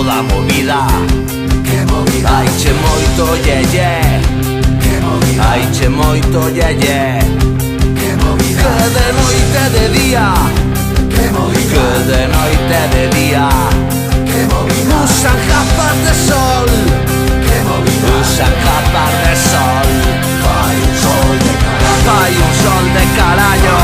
Da movida, que movida. Hai che moito yeye, que movida. Hai che moito yeye, que movida. Que de noite e de día, que movida. Que de noite e de día, que movida. Usan gafas de sol, que movida. Usan gafas de sol. Fai un sol de carallo. Fai un sol de carallo.